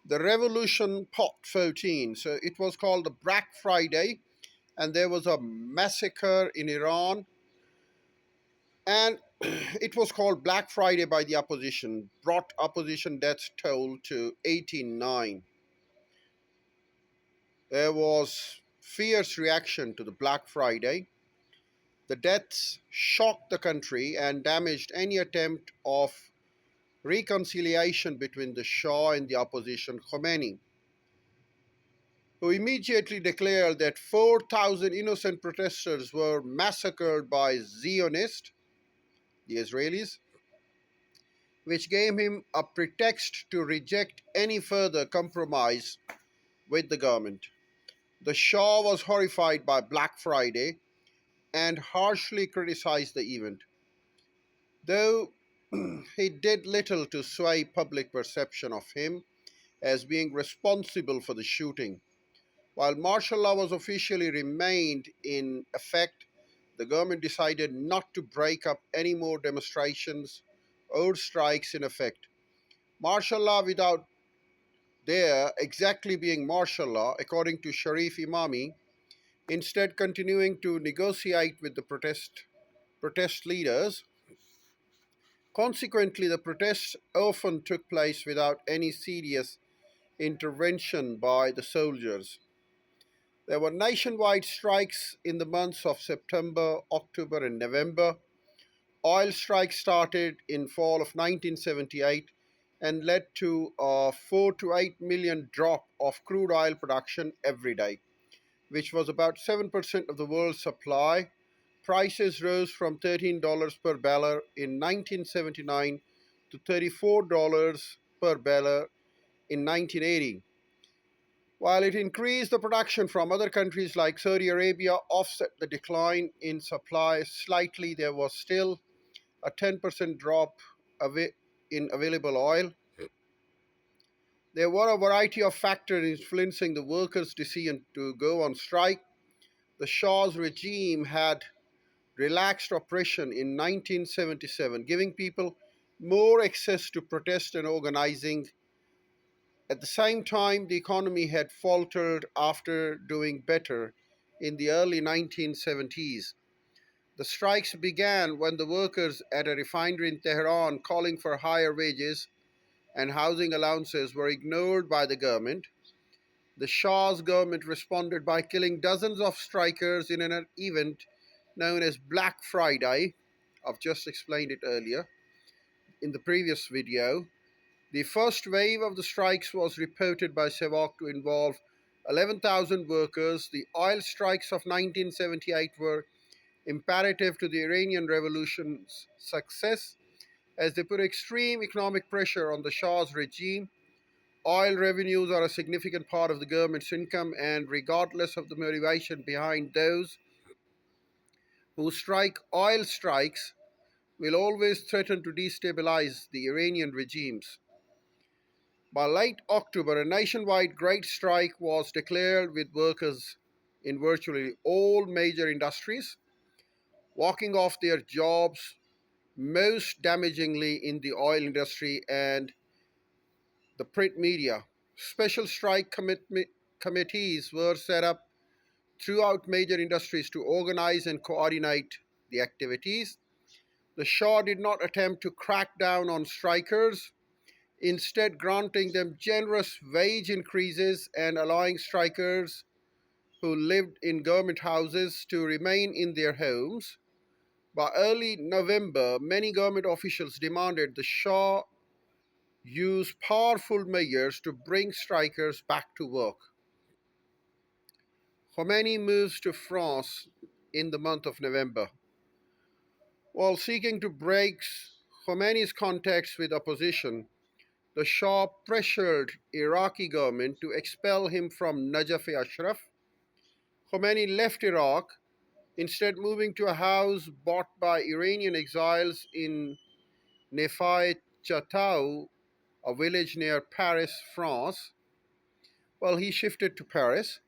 the Revolution Pot 14. So it was called the Black Friday, and there was a massacre in Iran, and it was called Black Friday by the opposition, brought opposition death toll to 89. There was fierce reaction to the Black Friday. The deaths shocked the country and damaged any attempt of reconciliation between the Shah and the opposition Khomeini, who immediately declared that 4,000 innocent protesters were massacred by Zionists, the Israelis, which gave him a pretext to reject any further compromise with the government. The Shah was horrified by Black Friday and harshly criticized the event, though he did little to sway public perception of him as being responsible for the shooting. While martial law was officially remained in effect, the government decided not to break up any more demonstrations or strikes in effect. Martial law without there exactly being martial law, according to Sharif Imami, instead continuing to negotiate with the protest leaders. Consequently, the protests often took place without any serious intervention by the soldiers. There were nationwide strikes in the months of September, October, and November. Oil strikes started in fall of 1978 and led to a 4 to 8 million drop of crude oil production every day, which was about 7% of the world's supply. Prices rose from $13 per barrel in 1979 to $34 per barrel in 1980. While it increased the production from other countries like Saudi Arabia, offset the decline in supply slightly, there was still a 10% drop in available oil. There were a variety of factors influencing the workers' decision to go on strike. The Shah's regime had relaxed oppression in 1977, giving people more access to protest and organizing. At the same time, the economy had faltered after doing better in the early 1970s. The strikes began when the workers at a refinery in Tehran calling for higher wages and housing allowances were ignored by the government. The Shah's government responded by killing dozens of strikers in an event known as Black Friday. I've just explained it earlier in the previous video. The first wave of the strikes was reported by Sevak to involve 11,000 workers. The oil strikes of 1978 were imperative to the Iranian Revolution's success as they put extreme economic pressure on the Shah's regime. Oil revenues are a significant part of the government's income, and regardless of the motivation behind those who strike, oil strikes will always threaten to destabilize the Iranian regimes. By late October, a nationwide great strike was declared with workers in virtually all major industries walking off their jobs, most damagingly in the oil industry and the print media. Special strike committees were set up throughout major industries to organize and coordinate the activities. The Shah did not attempt to crack down on strikers, instead, granting them generous wage increases and allowing strikers who lived in government houses to remain in their homes. By early November, many government officials demanded the Shah use powerful measures to bring strikers back to work. Khomeini moves to France in the month of November. While seeking to break Khomeini's contacts with opposition, the Shah pressured Iraqi government to expel him from Najaf-e-Ashraf. Khomeini left Iraq, instead moving to a house bought by Iranian exiles in Nefai Chatau, a village near Paris, France. Well, he shifted to Paris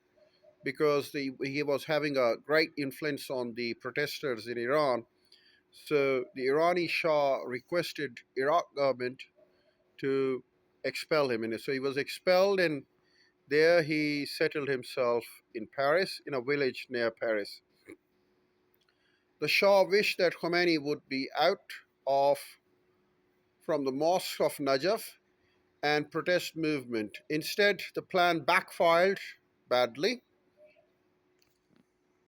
because he was having a great influence on the protesters in Iran. So the Irani Shah requested Iraq government to expel him. And so he was expelled, and there he settled himself in Paris, in a village near Paris. The Shah wished that Khomeini would be out of from the mosque of Najaf and protest movement. Instead, the plan backfired badly.